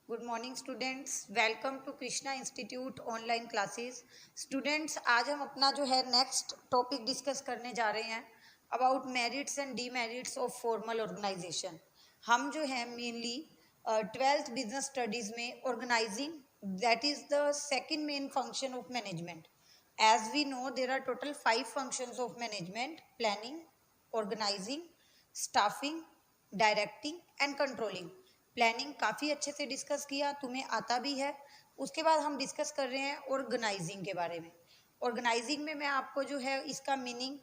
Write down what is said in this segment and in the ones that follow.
Good morning students, welcome to Krishna institute online classes. Students, आज हम अपना जो है नेक्स्ट टॉपिक डिस्कस करने जा रहे हैं about merits and demerits of formal organisation. हम जो है मेनली 12th बिजनेस स्टडीज में organising, that is the second main function of management. As we know there are total 5 functions of management: planning, organising, staffing, directing and controlling. Planning काफ़ी अच्छे से discuss किया, तुम्हें आता भी है। उसके बाद हम डिस्कस कर रहे हैं ऑर्गेनाइजिंग के बारे में। ऑर्गेनाइजिंग में मैं आपको जो है इसका मीनिंग,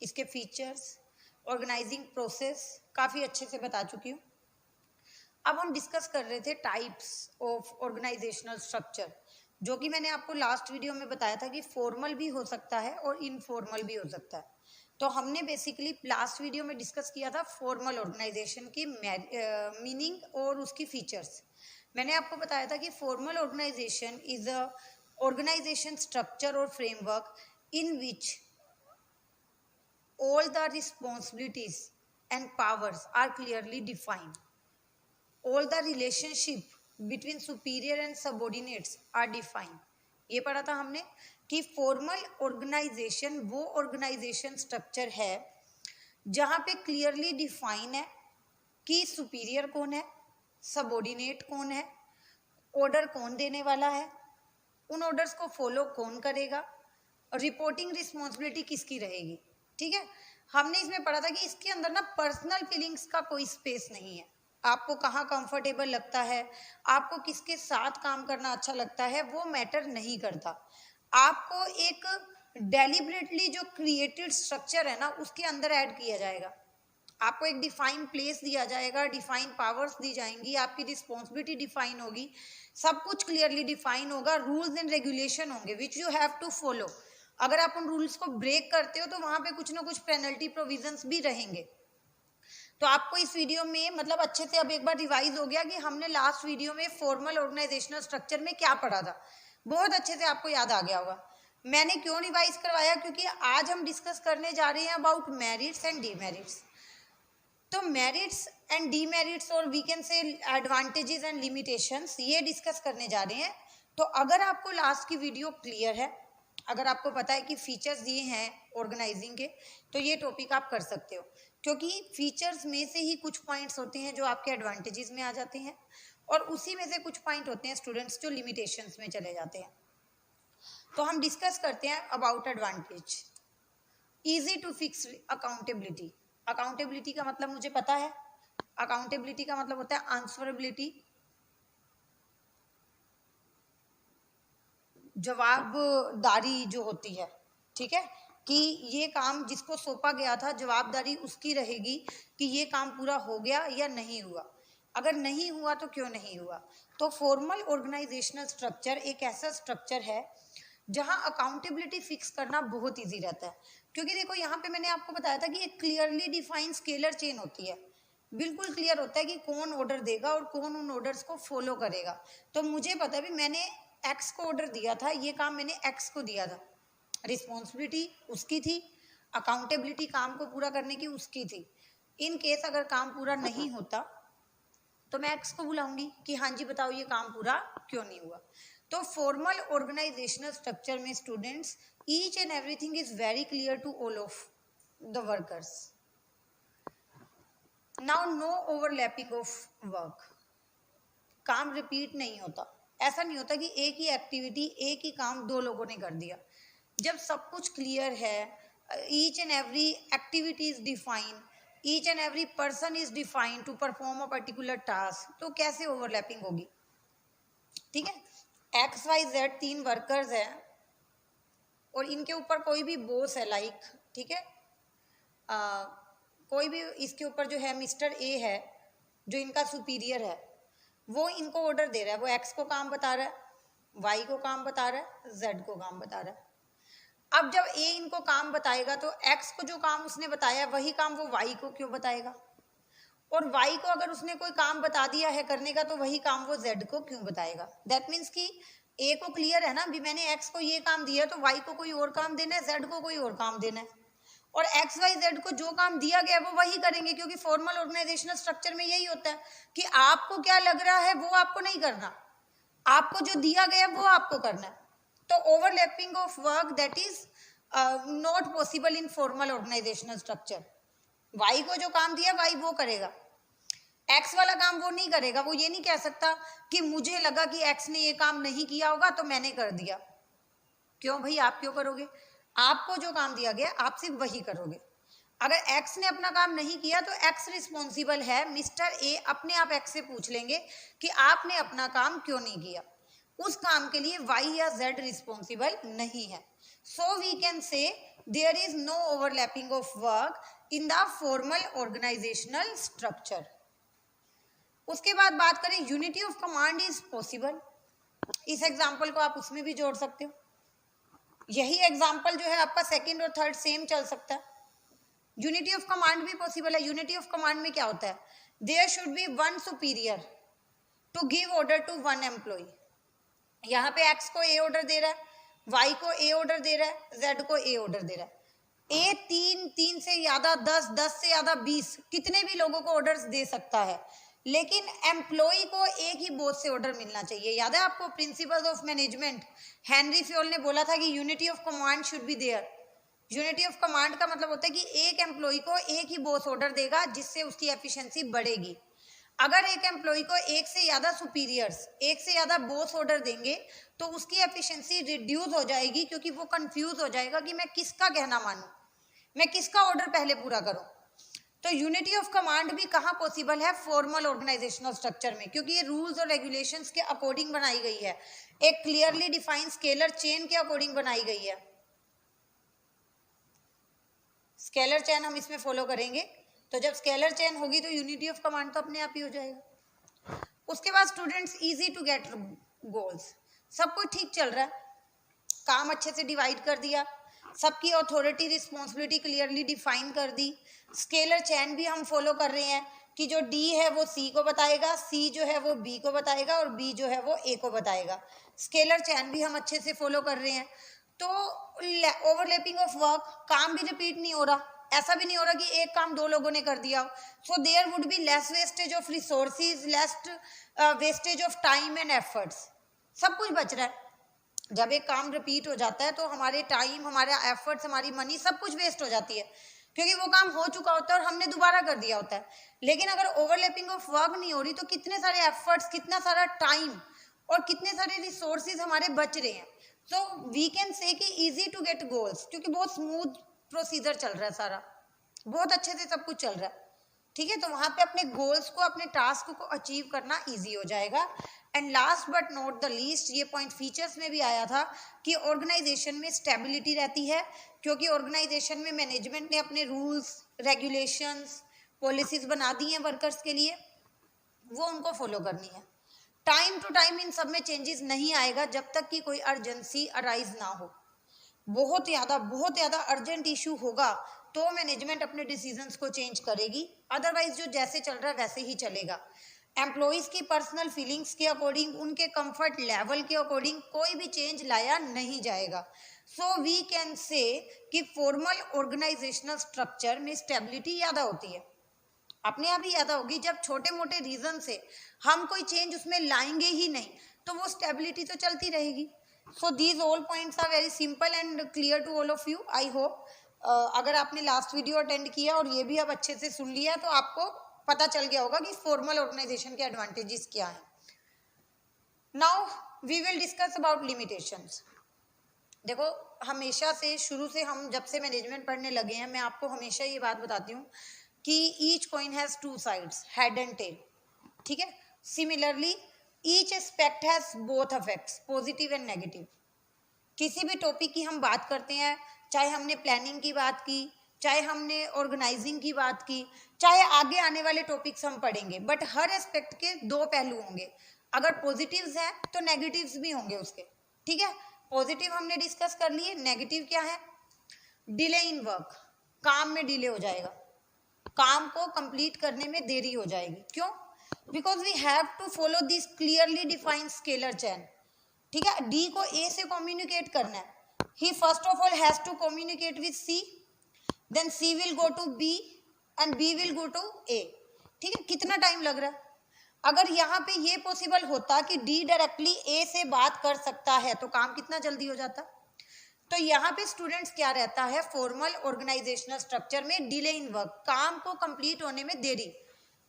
इसके फीचर्स, ऑर्गेनाइजिंग प्रोसेस काफ़ी अच्छे से बता चुकी हूँ। अब हम डिस्कस कर रहे थे टाइप्स ऑफ ऑर्गेनाइजेशनल स्ट्रक्चर, जो कि मैंने आपको लास्ट वीडियो में बताया था कि फॉर्मल भी हो सकता है और इनफॉर्मल भी हो सकता है। तो हमने बेसिकली लास्ट वीडियो में डिस्कस किया था फॉर्मल ऑर्गेनाइजेशन की मीनिंग और उसकी फीचर्स। मैंने आपको बताया था कि formal organisation is a organisation structure और framework in which all the responsibilities and powers are clearly defined. All the relationship between superior and subordinates are defined. ये पढ़ा था हमने कि फॉर्मल ऑर्गेनाइजेशन वो ऑर्गेनाइजेशन स्ट्रक्चर है जहाँ पे क्लियरली डिफाइन है कि सुपीरियर कौन है, सबऑर्डिनेट कौन है, ऑर्डर कौन देने वाला है, उन ऑर्डर्स को फॉलो कौन करेगा और रिपोर्टिंग रिस्पॉन्सिबिलिटी किसकी रहेगी। ठीक है, हमने इसमें पढ़ा था कि इसके अंदर ना पर्सनल फीलिंग्स का कोई स्पेस नहीं है। आपको कहाँ कंफर्टेबल लगता है, आपको किसके साथ काम करना अच्छा लगता है, वो मैटर नहीं करता। आपको एक डेलिबरेटली जो क्रिएटेड स्ट्रक्चर है ना उसके अंदर ऐड किया जाएगा। आपको एक डिफाइन प्लेस दिया जाएगा, डिफाइन पावर्स दी जाएंगी, आपकी रिस्पॉन्सिबिलिटी डिफाइन होगी, सब कुछ क्लियरली डिफाइन होगा, रूल्स एंड रेगुलेशन होंगे which you have to follow. अगर आप उन रूल्स को ब्रेक करते हो तो वहां पे कुछ ना कुछ पेनल्टी प्रोविजंस भी रहेंगे। तो आपको इस वीडियो में मतलब अच्छे से अब एक बार रिवाइज हो गया कि हमने लास्ट वीडियो में फॉर्मल ऑर्गेनाइजेशनल स्ट्रक्चर में क्या पढ़ा था। बहुत अच्छे से आपको याद आ गया होगा। मैंने क्यों रिवाइज करवाया, क्योंकि आज हम डिस्कस करने जा रहे हैं अबाउट मेरिट्स एंड डीमेरिट्स। तो मेरिट्स एंड डीमेरिट्स और we can say advantages and limitations ये डिस्कस करने जा रहे हैं। तो अगर आपको लास्ट की वीडियो क्लियर है, अगर आपको पता है कि फीचर्स दिए हैं ऑर्गेनाइजिंग के, तो ये टॉपिक आप कर सकते हो, क्योंकि फीचर्स में से ही कुछ पॉइंट्स होते हैं जो आपके एडवांटेजेस में आ जाते हैं और उसी में से कुछ पॉइंट होते हैं स्टूडेंट्स जो लिमिटेशंस में चले जाते हैं। तो हम डिस्कस करते हैं about advantage. Easy to fix accountability. Accountability का मतलब मुझे पता है, अकाउंटेबिलिटी का मतलब होता है आंसरेबिलिटी, जवाबदारी जो होती है। ठीक है, कि ये काम जिसको सौंपा गया था जवाबदारी उसकी रहेगी कि ये काम पूरा हो गया या नहीं हुआ, अगर नहीं हुआ तो क्यों नहीं हुआ। तो फॉर्मल ऑर्गेनाइजेशनल स्ट्रक्चर एक ऐसा स्ट्रक्चर है जहां अकाउंटेबिलिटी फिक्स करना बहुत इजी रहता है। क्योंकि देखो यहाँ पे मैंने आपको बताया था कि एक क्लियरली डिफाइन स्केलर चेन होती है, बिल्कुल क्लियर होता है कि कौन ऑर्डर देगा और कौन उन ऑर्डर्स को फॉलो करेगा। तो मुझे पता है भी मैंने एक्स को ऑर्डर दिया था, ये काम मैंने एक्स को दिया था, रिस्पॉन्सिबिलिटी उसकी थी, अकाउंटेबिलिटी काम को पूरा करने की उसकी थी। इन केस अगर काम पूरा नहीं होता तो मैं एक्स को बुलाऊंगी कि हाँ जी बताओ ये काम पूरा क्यों नहीं हुआ। तो फॉर्मल ऑर्गेनाइजेशनल स्ट्रक्चर में students each and everything is very clear to all of the workers. Now no overlapping of work. काम रिपीट नहीं होता, ऐसा नहीं होता कि एक ही एक्टिविटी एक ही काम दो लोगों ने कर दिया। जब सब कुछ क्लियर है, each and every activity is define, each and every person is define to perform a particular task, तो कैसे ओवरलैपिंग होगी। ठीक है, एक्स वाई जेड 3 वर्कर्स हैं और इनके ऊपर कोई भी बॉस है, लाइक ठीक है, कोई भी इसके ऊपर जो है मिस्टर ए है जो इनका सुपीरियर है, वो इनको ऑर्डर दे रहा है, वो एक्स को काम बता रहा है, वाई को काम बता रहा है, जेड को काम बता रहा है। अब जब ए इनको काम बताएगा तो एक्स को जो काम उसने बताया वही काम वो वाई को क्यों बताएगा, और वाई को अगर उसने कोई काम बता दिया है करने का तो वही काम वो जेड को क्यों बताएगा। दैट मीन्स कि ए को क्लियर है ना भी मैंने एक्स को ये काम दिया तो वाई को कोई और काम देना है, जेड को कोई और काम देना है। और एक्स वाई जेड को जो काम दिया गया वो वही करेंगे, क्योंकि फॉर्मल ऑर्गेनाइजेशनल स्ट्रक्चर में यही होता है कि आपको क्या लग रहा है वो आपको नहीं करना, आपको जो दिया गया वो आपको करना है। तो overlapping of work that is not possible in formal organisational structure. Y को जो काम दिया वाई वो करेगा, एक्स वाला काम वो नहीं करेगा। वो ये नहीं कह सकता कि मुझे लगा कि एक्स ने ये काम नहीं किया होगा तो मैंने कर दिया। क्यों भाई, आप क्यों करोगे? आपको जो काम दिया गया आप सिर्फ वही करोगे। अगर एक्स ने अपना काम नहीं किया तो एक्स रिस्पॉन्सिबल है, मिस्टर ए अपने आप एक्स से पूछ लेंगे कि आपने अपना काम क्यों नहीं किया। उस काम के लिए वाई या जेड रिस्पॉन्सिबल नहीं है। So we can say there is no overlapping of work in the formal organisational structure. उसके बाद बात करें unity of command is possible. इस एग्जाम्पल को आप उसमें भी जोड़ सकते हो। यही एग्जाम्पल जो है आपका सेकंड और थर्ड सेम चल सकता है। यूनिटी ऑफ कमांड भी पॉसिबल है। यूनिटी ऑफ कमांड में क्या होता है, there should be one superior to give order to one employee. यहाँ पे एक्स को ए ऑर्डर दे रहा है, वाई को ए ऑर्डर दे रहा है, जेड को ए ऑर्डर दे रहा है। ए तीन से ज्यादा 10 से ज्यादा 20 कितने भी लोगों को ऑर्डर्स दे सकता है, लेकिन एम्प्लॉय को एक ही बॉस से ऑर्डर मिलना चाहिए। याद है आपको principles of management, Henry Fayol ने बोला था कि unity of command should be there. Unity of command का मतलब होता है कि एक एम्प्लॉय को एक ही बॉस ऑर्डर देगा जिससे उसकी एफिशिएंसी बढ़ेगी। अगर एक एम्प्लॉय को एक से ज्यादा सुपीरियर्स, एक से ज्यादा बॉस ऑर्डर देंगे तो उसकी एफिशिएंसी रिड्यूस हो जाएगी, क्योंकि वो कंफ्यूज हो जाएगा कि मैं किसका कहना मानूं, मैं किसका ऑर्डर पहले पूरा करूं। तो यूनिटी ऑफ कमांड भी कहाँ पॉसिबल है, फॉर्मल ऑर्गेनाइजेशनल स्ट्रक्चर में, क्योंकि ये रूल्स और रेगुलेशंस के अकॉर्डिंग बनाई गई है, एक क्लियरली डिफाइंड स्केलर चेन के अकॉर्डिंग बनाई गई है। स्केलर चेन हम इसमें फॉलो करेंगे, तो जब स्केलर चेन होगी तो यूनिटी ऑफ कमांड तो अपने आप ही हो जाएगा। उसके बाद students easy to get goals, सब कुछ ठीक चल रहा है, काम अच्छे से डिवाइड कर दिया, सबकी अथॉरिटी रिस्पॉन्सिबिलिटी क्लियरली डिफाइन कर दी, स्केलर चेन भी हम फॉलो कर रहे हैं कि जो डी है वो सी को बताएगा, सी जो है वो बी को बताएगा और बी जो है वो ए को बताएगा। स्केलर चेन भी हम अच्छे से फॉलो कर रहे हैं। तो ओवरलैपिंग ऑफ वर्क, काम भी रिपीट नहीं हो रहा, ऐसा भी नहीं हो रहा कि एक काम दो लोगों ने कर दिया हो। So there would be less wastage of resources, less wastage of time and efforts, सब कुछ बच रहा है। जब एक काम रिपीट हो जाता है तो हमारे टाइम, हमारा एफर्ट्स, हमारी मनी सब कुछ वेस्ट हो जाती है, क्योंकि वो काम हो चुका होता है और हमने दोबारा कर दिया होता है। लेकिन अगर ओवरलैपिंग ऑफ वर्क नहीं हो रही तो कितने सारे एफर्ट्स, कितना सारा टाइम और कितने सारे रिसोर्सेज हमारे बच रहे हैं। सो वी कैन से कि इजी टू गेट गोल्स, क्योंकि बहुत स्मूथ प्रोसीजर चल रहा है, सारा बहुत अच्छे से सब कुछ चल रहा है। ठीक है, तो वहां पे अपने गोल्स को, अपने टास्क को अचीव करना इजी हो जाएगा। And last but not the least, ये पॉइंट फीचर्स में भी आया था कि ऑर्गेनाइजेशन में स्टेबिलिटी रहती है, क्योंकि ऑर्गेनाइजेशन में मैनेजमेंट ने अपने रूल्स, रेगुलेशंस, पॉलिसीज बना दी हैं वर्कर्स के लिए, वो उनको फॉलो करनी है। टाइम टू टाइम इन सब में चेंजेस नहीं आएगा जब तक कि कोई अर्जेंसी अराइज ना हो। बहुत ज़्यादा अर्जेंट इशू होगा तो मैनेजमेंट अपने डिसीजंस को चेंज करेगी, अदरवाइज जो जैसे चल रहा है वैसे ही चलेगा। एम्प्लॉयज़ की पर्सनल फीलिंग्स के अकॉर्डिंग, उनके कंफर्ट लेवल के अकॉर्डिंग कोई भी चेंज लाया नहीं जाएगा। सो वी कैन से कि फॉर्मल ऑर्गेनाइजेशनल स्ट्रक्चर में स्टेबिलिटी ज़्यादा होती है, अपने आप ही ज़्यादा होगी। जब छोटे मोटे रीजन से हम कोई चेंज उसमें लाएंगे ही नहीं तो वो स्टेबिलिटी तो चलती रहेगी। So these all points are very simple and clear to all of you. I hope अगर आपने लास्ट वीडियो अटेंड किया और ये भी अब अच्छे से सुन लिया तो आपको पता चल गया होगा कि फॉर्मल ऑर्गेनाइजेशन के एडवांटेजेस क्या हैं। Now we will discuss about limitations. देखो, हमेशा से, शुरू से हम जब से मैनेजमेंट पढ़ने लगे हैं, मैं आपको हमेशा ये बात बताती हूँ कि each coin has two sides, head and tail. ठीक है, similarly each aspect has both effects, positive and negative. किसी भी टॉपिक की हम बात करते हैं, चाहे हमने प्लानिंग की बात की, चाहे हमने ऑर्गेनाइजिंग की बात की, चाहे आगे आने वाले टॉपिक्स हम पढ़ेंगे, बट हर एस्पेक्ट के दो पहलू होंगे। अगर पॉजिटिव्स हैं तो नेगेटिव्स भी होंगे उसके। ठीक है, पॉजिटिव हमने डिस्कस कर लिए, नेगेटिव क्या है? डिले इन वर्क, काम में डिले हो जाएगा, काम को कंप्लीट करने में देरी हो जाएगी। क्यों? Because we have to follow this clearly defined scalar chain. ठीक है, डी को ए से कम्युनिकेट करना है, he first of all has to communicate with C, then C will go to B and B will go to A. ठीक है, कितना time लग रहा है? अगर यहाँ पे ये पॉसिबल होता कि डी डायरेक्टली ए से बात कर सकता है तो काम कितना जल्दी हो जाता। तो यहाँ पे स्टूडेंट्स क्या रहता है, फॉर्मल ऑर्गेनाइजेशनल स्ट्रक्चर में डिले इन वर्क, काम को कंप्लीट होने में देरी,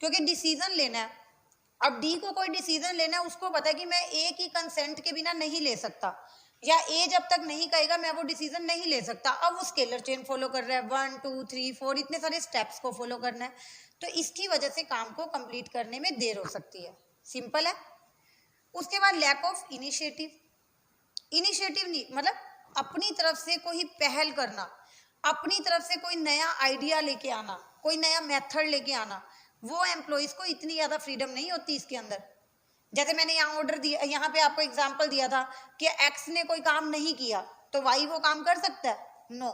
क्योंकि डिसीजन लेना है। अब डी को कोई डिसीजन लेना है, उसको पता है कि मैं ए की कंसेंट के बिना नहीं ले सकता, या ए जब तक नहीं कहेगा मैं वो डिसीजन नहीं ले सकता। अब वो स्केलर चेन फॉलो कर रहा है, 1 2 3 4 इतने सारे स्टेप्स को फॉलो करना है, तो इसकी वजह से काम को कंप्लीट करने में देर हो सकती है। सिंपल है। उसके बाद लैक ऑफ इनिशिएटिव। इनिशिएटिव नहीं मतलब अपनी तरफ से कोई पहल करना, अपनी तरफ से कोई नया आइडिया लेके आना, कोई नया मेथड लेके आना, वो एम्प्लॉइज को इतनी ज़्यादा फ्रीडम नहीं होती इसके अंदर। जैसे मैंने यहाँ ऑर्डर दिया, यहाँ पे आपको एग्जांपल दिया था कि एक्स ने कोई काम नहीं किया तो वाई वो काम कर सकता है? No,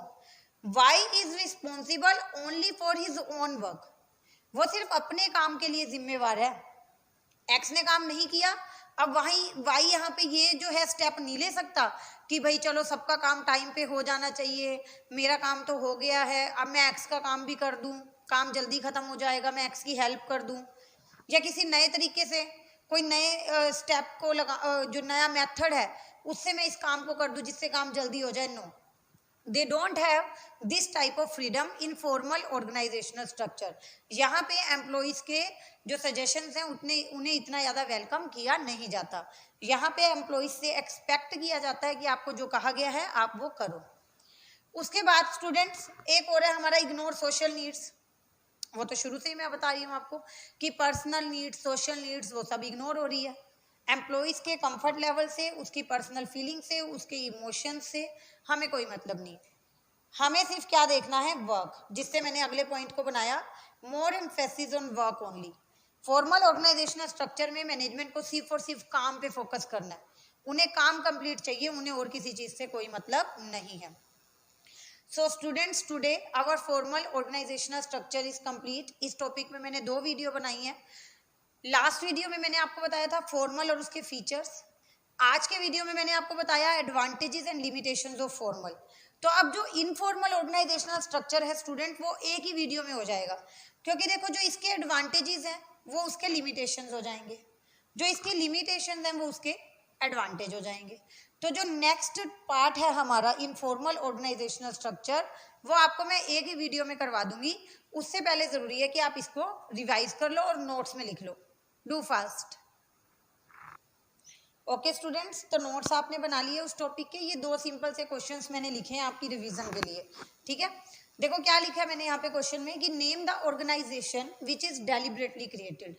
Y is responsible only for his own work, वो सिर्फ अपने काम के लिए जिम्मेवार है। एक्स ने काम नहीं किया, अब वाई यहाँ पे ये जो है स्टेप नहीं ले सकता कि भाई चलो सबका काम टाइम पे हो जाना चाहिए, मेरा काम तो हो गया है, अब मैं एक्स का काम भी कर दूं, काम जल्दी खत्म हो जाएगा, मैं एक्स की हेल्प कर दूं, या किसी नए तरीके से कोई नए स्टेप को लगा, जो नया मेथड है उससे मैं इस काम को कर दूं जिससे काम जल्दी हो जाए। No, they don't have this type of freedom in formal organisational structure. यहाँ पे एम्प्लॉइज के जो सजेशंस हैं उन्हें इतना ज़्यादा वेलकम किया नहीं जाता। यहाँ पे एम्प्लॉइज से एक्सपेक्ट किया जाता है कि आपको जो कहा गया है आप वो करो। उसके बाद स्टूडेंट्स एक और है हमारा इग्नोर सोशल नीड्स। वो तो शुरू से ही मैं बता रही हूँ आपको कि पर्सनल नीड्स, सोशल नीड्स वो सब इग्नोर हो रही है। एम्प्लॉइज के कंफर्ट लेवल से, उसकी पर्सनल फीलिंग से, उसके इमोशंस से हमें कोई मतलब नहीं। हमें सिर्फ क्या देखना है, वर्क, जिससे मैंने अगले पॉइंट को बनाया, more emphasis on work only. Formal organisational structure में मैनेजमेंट को सिर्फ और सिर्फ काम पे फोकस करना है, उन्हें काम कंप्लीट चाहिए, उन्हें और किसी चीज से कोई मतलब नहीं है। So students, today our formal organisational structure is complete. इस टॉपिक में मैंने 2 वीडियो बनाई है। लास्ट वीडियो में मैंने आपको बताया था फॉर्मल और उसके फीचर्स। आज के वीडियो में मैंने आपको बताया advantages and limitations of formal. तो अब जो इनफॉर्मल ऑर्गेनाइजेशनल स्ट्रक्चर है स्टूडेंट, वो एक ही वीडियो में हो जाएगा, क्योंकि देखो जो इसके एडवांटेजेस हैं वो उसके लिमिटेशंस हो जाएंगे, जो इसके लिमिटेशंस हैं वो उसके एडवांटेज हो जाएंगे। तो जो नेक्स्ट पार्ट है हमारा इनफॉर्मल ऑर्गेनाइजेशनल स्ट्रक्चर, वो आपको मैं एक ही वीडियो में करवा दूंगी। उससे पहले जरूरी है कि आप इसको रिवाइज कर लो और नोट्स में लिख लो। Do fast. ओके स्टूडेंट्स, तो नोट्स आपने बना लिए उस टॉपिक के। ये 2 सिंपल से क्वेश्चंस मैंने लिखे हैं आपकी रिवीजन के लिए। ठीक है, देखो क्या लिखा है मैंने यहाँ पे क्वेश्चन में कि name the organisation which is deliberately created.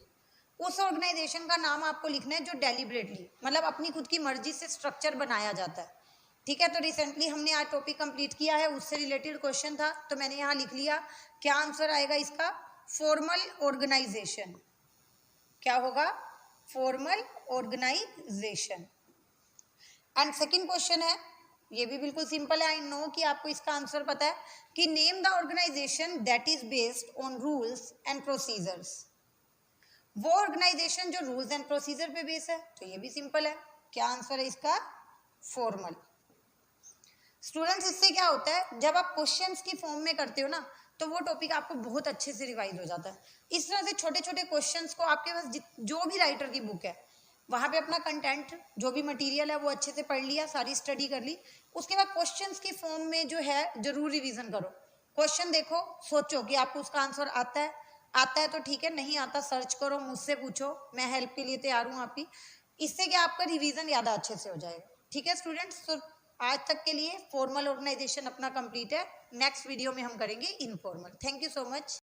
उस ऑर्गेनाइजेशन का नाम आपको लिखना है जो डेलिबरेटली मतलब अपनी खुद की मर्जी से स्ट्रक्चर बनाया जाता है। ठीक है, तो रिसेंटली हमने आज टॉपिक कंप्लीट किया है, उससे रिलेटेड क्वेश्चन था, तो मैंने यहाँ लिख लिया। क्या आंसर आएगा इसका? Formal organisation. क्या होगा? Formal organisation. And second question है, ये भी बिल्कुल सिंपल है, आई नो कि आपको इसका आंसर पता है, कि name the organisation that is based on rules and procedures. वो ऑर्गेनाइजेशन जो रूल्स एंड प्रोसीजर पे बेस है, तो ये भी सिंपल है। क्या आंसर है इसका? फॉर्मल। स्टूडेंट्स, इससे क्या होता है, जब आप क्वेश्चंस की फॉर्म में करते हो ना, तो वो टॉपिक आपको बहुत अच्छे से रिवाइज हो जाता है। इस तरह से छोटे छोटे क्वेश्चंस को आपके पास जो भी राइटर की बुक है वहाँ पे अपना कंटेंट, जो भी मटेरियल है वो अच्छे से पढ़ लिया, सारी स्टडी कर ली, उसके बाद क्वेश्चंस की फॉर्म में जो है जरूर रिवीजन करो। क्वेश्चन देखो, सोचो कि आपको उसका आंसर आता है तो ठीक है, नहीं आता सर्च करो, मुझसे पूछो, मैं हेल्प के लिए तैयार हूँ आपकी। इससे क्या आपका रिवीजन ज़्यादा अच्छे से हो जाएगा। ठीक है स्टूडेंट्स, तो आज तक के लिए फॉर्मल ऑर्गेनाइजेशन अपना कंप्लीट है। नेक्स्ट वीडियो में हम करेंगे informal. Thank you so much.